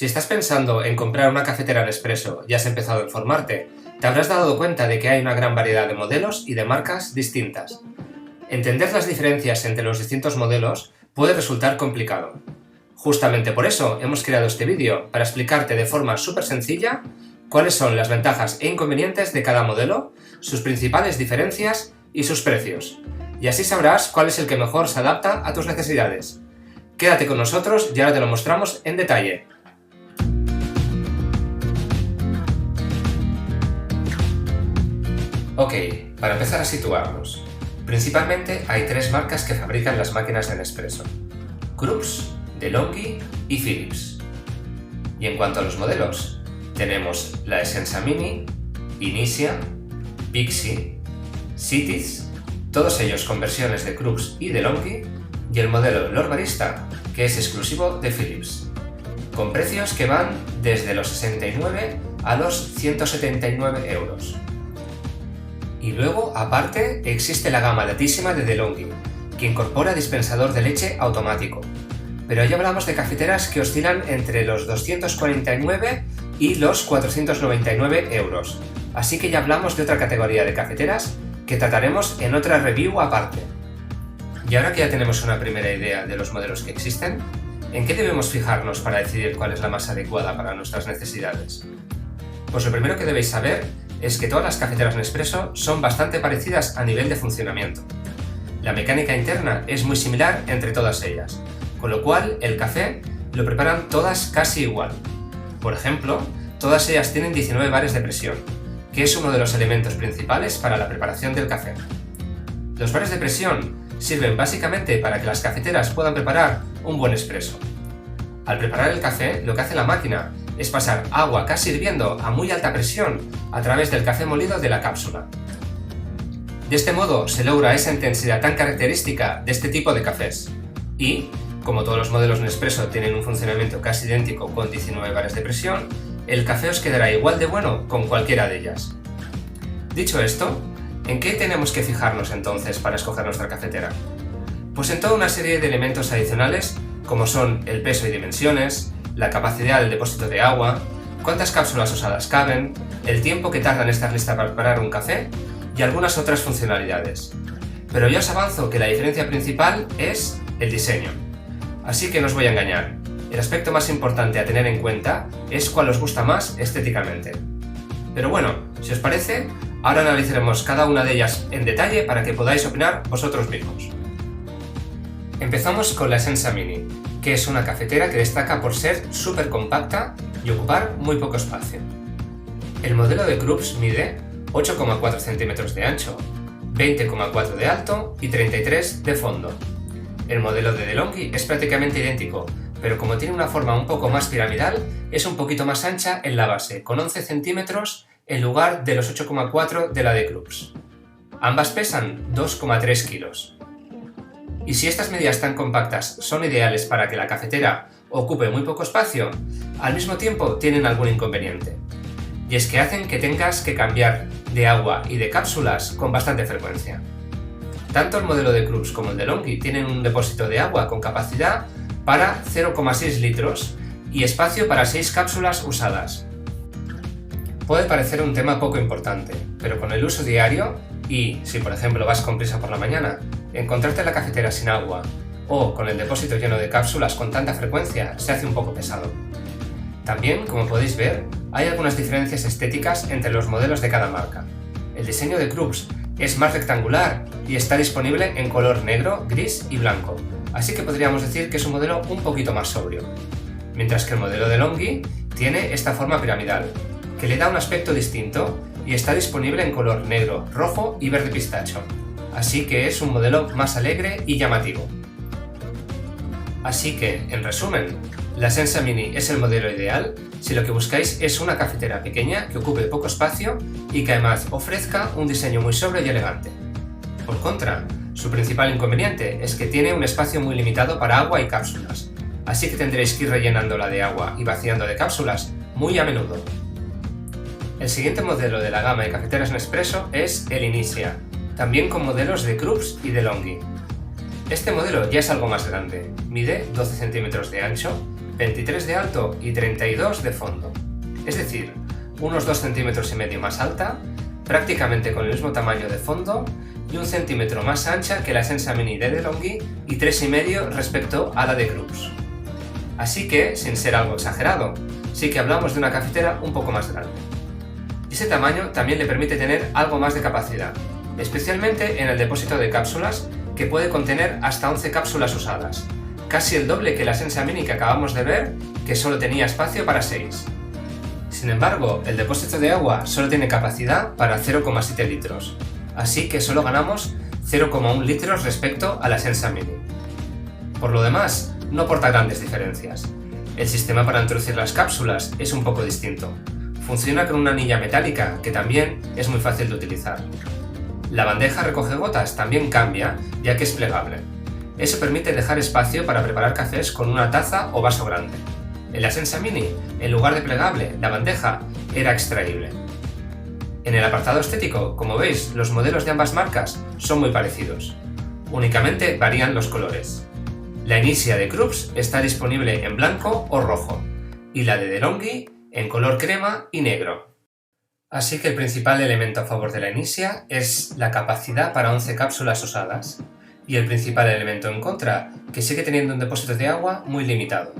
Si estás pensando en comprar una cafetera Nespresso y has empezado a informarte, te habrás dado cuenta de que hay una gran variedad de modelos y de marcas distintas. Entender las diferencias entre los distintos modelos puede resultar complicado. Justamente por eso hemos creado este vídeo, para explicarte de forma súper sencilla cuáles son las ventajas e inconvenientes de cada modelo, sus principales diferencias y sus precios. Y así sabrás cuál es el que mejor se adapta a tus necesidades. Quédate con nosotros y ahora te lo mostramos en detalle. Ok, para empezar a situarnos. Principalmente hay tres marcas que fabrican las máquinas de Nespresso: Krups, DeLonghi y Philips. Y en cuanto a los modelos, tenemos la Essenza Mini, Inicia, Pixie, Cities, todos ellos con versiones de Krups y DeLonghi, y el modelo Lord Barista, que es exclusivo de Philips, con precios que van desde los 69 a los 179 euros. Y luego, aparte, existe la gama altísima de DeLonghi, que incorpora dispensador de leche automático. Pero ahí hablamos de cafeteras que oscilan entre los 249 y los 499 euros. Así que ya hablamos de otra categoría de cafeteras que trataremos en otra review aparte. Y ahora que ya tenemos una primera idea de los modelos que existen, ¿en qué debemos fijarnos para decidir cuál es la más adecuada para nuestras necesidades? Pues lo primero que debéis saber es que todas las cafeteras Nespresso son bastante parecidas a nivel de funcionamiento. La mecánica interna es muy similar entre todas ellas, con lo cual el café lo preparan todas casi igual. Por ejemplo, todas ellas tienen 19 bares de presión, que es uno de los elementos principales para la preparación del café. Los bares de presión sirven básicamente para que las cafeteras puedan preparar un buen espresso. Al preparar el café, lo que hace la máquina es pasar agua casi hirviendo a muy alta presión a través del café molido de la cápsula. De este modo se logra esa intensidad tan característica de este tipo de cafés. Y, como todos los modelos Nespresso tienen un funcionamiento casi idéntico con 19 bares de presión, el café os quedará igual de bueno con cualquiera de ellas. Dicho esto, ¿en qué tenemos que fijarnos entonces para escoger nuestra cafetera? Pues en toda una serie de elementos adicionales, como son el peso y dimensiones, la capacidad del depósito de agua, cuántas cápsulas usadas caben, el tiempo que tarda en estar lista para preparar un café y algunas otras funcionalidades. Pero ya os avanzo que la diferencia principal es el diseño. Así que no os voy a engañar, el aspecto más importante a tener en cuenta es cuál os gusta más estéticamente. Pero bueno, si os parece, ahora analizaremos cada una de ellas en detalle para que podáis opinar vosotros mismos. Empezamos con la Essenza Mini, que es una cafetera que destaca por ser súper compacta y ocupar muy poco espacio. El modelo de Krups mide 8,4 centímetros de ancho, 20,4 de alto y 33 de fondo. El modelo de DeLonghi es prácticamente idéntico, pero como tiene una forma un poco más piramidal, es un poquito más ancha en la base, con 11 centímetros en lugar de los 8,4 de la de Krups. Ambas pesan 2,3 kilos. Y si estas medidas tan compactas son ideales para que la cafetera ocupe muy poco espacio, al mismo tiempo tienen algún inconveniente. Y es que hacen que tengas que cambiar de agua y de cápsulas con bastante frecuencia. Tanto el modelo de Krups como el de DeLonghi tienen un depósito de agua con capacidad para 0,6 litros y espacio para 6 cápsulas usadas. Puede parecer un tema poco importante, pero con el uso diario y, si por ejemplo vas con prisa por la mañana, encontrarte la cafetera sin agua o con el depósito lleno de cápsulas con tanta frecuencia se hace un poco pesado. También, como podéis ver, hay algunas diferencias estéticas entre los modelos de cada marca. El diseño de Krups es más rectangular y está disponible en color negro, gris y blanco, así que podríamos decir que es un modelo un poquito más sobrio. Mientras que el modelo de DeLonghi tiene esta forma piramidal, que le da un aspecto distinto y está disponible en color negro, rojo y verde pistacho. Así que es un modelo más alegre y llamativo. Así que, en resumen, la Essenza Mini es el modelo ideal si lo que buscáis es una cafetera pequeña que ocupe poco espacio y que además ofrezca un diseño muy sobrio y elegante. Por contra, su principal inconveniente es que tiene un espacio muy limitado para agua y cápsulas, así que tendréis que ir rellenándola de agua y vaciando de cápsulas muy a menudo. El siguiente modelo de la gama de cafeteras Nespresso es el Inicia, también con modelos de Krups y DeLonghi. Este modelo ya es algo más grande, mide 12 centímetros de ancho, 23 de alto y 32 de fondo. Es decir, unos 2,5 cm más alta, prácticamente con el mismo tamaño de fondo y 1 cm más ancha que la Sensa Mini de DeLonghi y 3,5 respecto a la de Krups. Así que, sin ser algo exagerado, sí que hablamos de una cafetera un poco más grande. Ese tamaño también le permite tener algo más de capacidad, especialmente en el depósito de cápsulas, que puede contener hasta 11 cápsulas usadas, casi el doble que la Sensa Mini que acabamos de ver, que solo tenía espacio para 6. Sin embargo, el depósito de agua solo tiene capacidad para 0,7 litros, así que solo ganamos 0,1 litros respecto a la Sensa Mini. Por lo demás, no aporta grandes diferencias. El sistema para introducir las cápsulas es un poco distinto. Funciona con una anilla metálica que también es muy fácil de utilizar. La bandeja recogegotas también cambia, ya que es plegable. Eso permite dejar espacio para preparar cafés con una taza o vaso grande. En la Sensa Mini, en lugar de plegable, la bandeja era extraíble. En el apartado estético, como veis, los modelos de ambas marcas son muy parecidos. Únicamente varían los colores. La Inisia de Krups está disponible en blanco o rojo, y la de DeLonghi en color crema y negro. Así que el principal elemento a favor de la Inisia es la capacidad para 11 cápsulas usadas, y el principal elemento en contra, que sigue teniendo un depósito de agua muy limitado.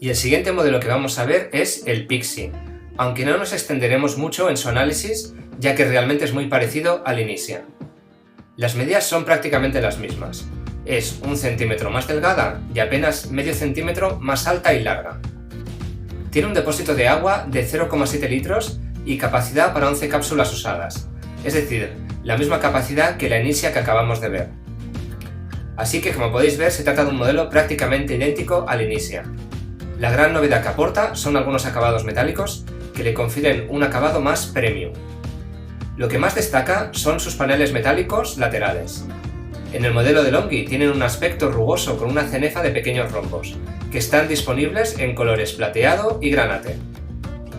Y el siguiente modelo que vamos a ver es el Pixie, aunque no nos extenderemos mucho en su análisis, ya que realmente es muy parecido al Inisia. Las medidas son prácticamente las mismas. Es 1 centímetro más delgada y apenas medio centímetro más alta y larga. Tiene un depósito de agua de 0,7 litros y capacidad para 11 cápsulas usadas, es decir, la misma capacidad que la Inisia que acabamos de ver. Así que, como podéis ver, se trata de un modelo prácticamente idéntico al Inisia. La gran novedad que aporta son algunos acabados metálicos que le confieren un acabado más premium. Lo que más destaca son sus paneles metálicos laterales. En el modelo DeLonghi tienen un aspecto rugoso con una cenefa de pequeños rombos, que están disponibles en colores plateado y granate.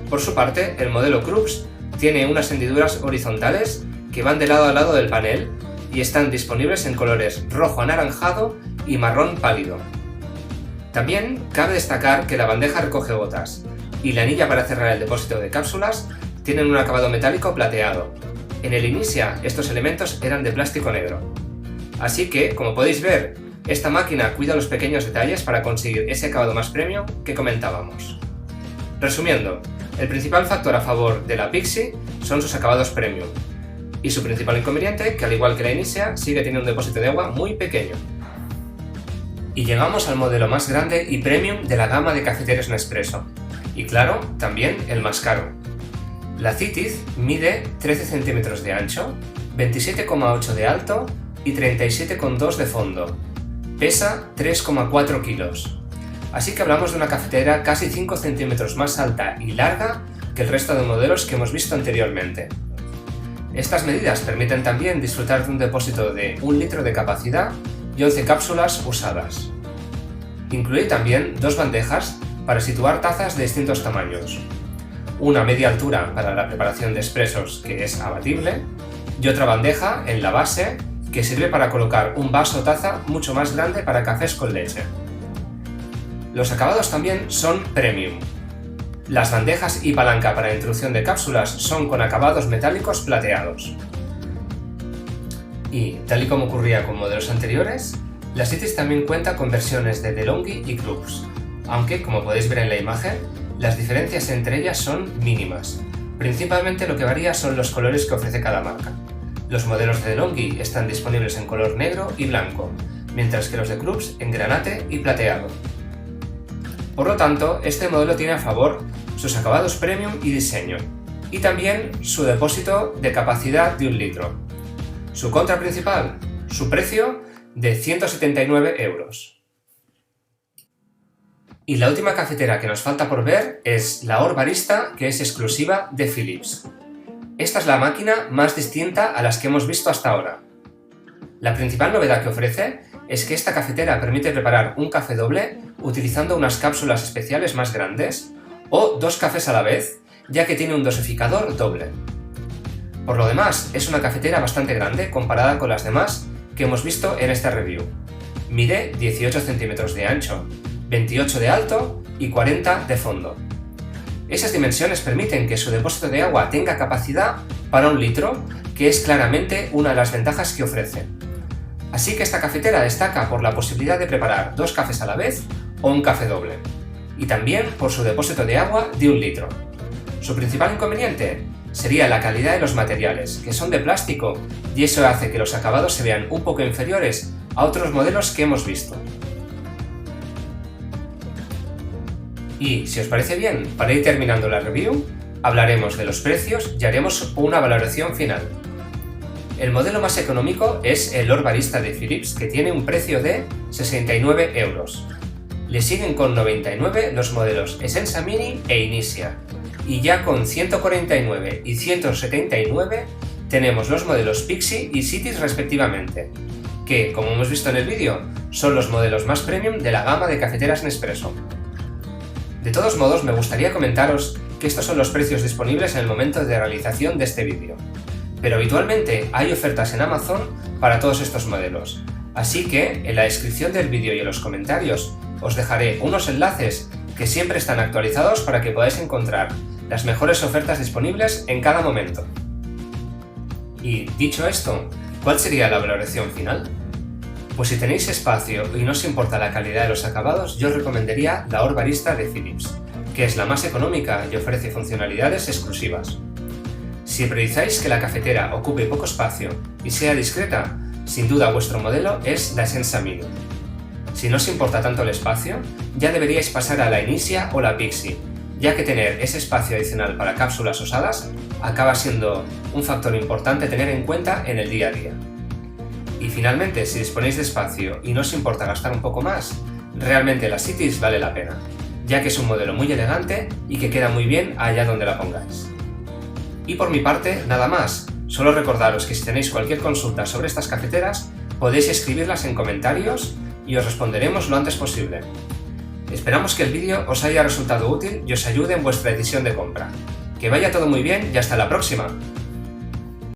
Por su parte, el modelo Krups tiene unas hendiduras horizontales que van de lado a lado del panel y están disponibles en colores rojo anaranjado y marrón pálido. También cabe destacar que la bandeja recogegotas y la anilla para cerrar el depósito de cápsulas tienen un acabado metálico plateado. En el Inisia estos elementos eran de plástico negro. Así que, como podéis ver, esta máquina cuida los pequeños detalles para conseguir ese acabado más premium que comentábamos. Resumiendo, el principal factor a favor de la Pixie son sus acabados premium, y su principal inconveniente, que al igual que la Inisia, sigue teniendo un depósito de agua muy pequeño. Y llegamos al modelo más grande y premium de la gama de cafeteros Nespresso, y claro, también el más caro. La Cityth mide 13 centímetros de ancho, 27,8 de alto y 37,2 de fondo. Pesa 3,4 kilos. Así que hablamos de una cafetera casi 5 centímetros más alta y larga que el resto de modelos que hemos visto anteriormente. Estas medidas permiten también disfrutar de un depósito de 1 litro de capacidad y 11 cápsulas usadas. Incluye también dos bandejas para situar tazas de distintos tamaños. Una a media altura para la preparación de expresos, que es abatible, y otra bandeja en la base que sirve para colocar un vaso o taza mucho más grande para cafés con leche. Los acabados también son premium. Las bandejas y palanca para introducción de cápsulas son con acabados metálicos plateados. Y, tal y como ocurría con modelos anteriores, la Cityth también cuenta con versiones de DeLonghi y Krups, aunque, como podéis ver en la imagen, las diferencias entre ellas son mínimas. Principalmente lo que varía son los colores que ofrece cada marca. Los modelos de DeLonghi están disponibles en color negro y blanco, mientras que los de Krups en granate y plateado. Por lo tanto, este modelo tiene a favor sus acabados premium y diseño, y también su depósito de capacidad de 1 litro. Su contra principal, su precio de 179 €. Y la última cafetera que nos falta por ver es la Or Barista, que es exclusiva de Philips. Esta es la máquina más distinta a las que hemos visto hasta ahora. La principal novedad que ofrece es que esta cafetera permite preparar un café doble utilizando unas cápsulas especiales más grandes o 2 cafés a la vez, ya que tiene un dosificador doble. Por lo demás, es una cafetera bastante grande comparada con las demás que hemos visto en esta review. Mide 18 centímetros de ancho, 28 de alto y 40 de fondo. Esas dimensiones permiten que su depósito de agua tenga capacidad para 1 litro, que es claramente una de las ventajas que ofrece. Así que esta cafetera destaca por la posibilidad de preparar 2 cafés a la vez o un café doble, y también por su depósito de agua de 1 litro. Su principal inconveniente sería la calidad de los materiales, que son de plástico, y eso hace que los acabados se vean un poco inferiores a otros modelos que hemos visto. Y, si os parece bien, para ir terminando la review, hablaremos de los precios y haremos una valoración final. El modelo más económico es el L'Or Barista de Philips, que tiene un precio de 69 euros. Le siguen con 99 los modelos Essenza Mini e Inicia, y ya con 149 y 179 tenemos los modelos Pixie y Cities respectivamente, que, como hemos visto en el vídeo, son los modelos más premium de la gama de cafeteras Nespresso. De todos modos, me gustaría comentaros que estos son los precios disponibles en el momento de realización de este vídeo, pero habitualmente hay ofertas en Amazon para todos estos modelos, así que en la descripción del vídeo y en los comentarios os dejaré unos enlaces que siempre están actualizados para que podáis encontrar las mejores ofertas disponibles en cada momento. Y dicho esto, ¿cuál sería la valoración final? Pues si tenéis espacio y no os importa la calidad de los acabados, yo os recomendaría la L'Or Barista de Philips, que es la más económica y ofrece funcionalidades exclusivas. Si priorizáis que la cafetera ocupe poco espacio y sea discreta, sin duda vuestro modelo es la Essenza Mini. Si no os importa tanto el espacio, ya deberíais pasar a la Inicia o la Pixie, ya que tener ese espacio adicional para cápsulas usadas acaba siendo un factor importante tener en cuenta en el día a día. Y finalmente, si disponéis de espacio y no os importa gastar un poco más, realmente la Cities vale la pena, ya que es un modelo muy elegante y que queda muy bien allá donde la pongáis. Y por mi parte, nada más, solo recordaros que si tenéis cualquier consulta sobre estas cafeteras, podéis escribirlas en comentarios y os responderemos lo antes posible. Esperamos que el vídeo os haya resultado útil y os ayude en vuestra decisión de compra. Que vaya todo muy bien y hasta la próxima.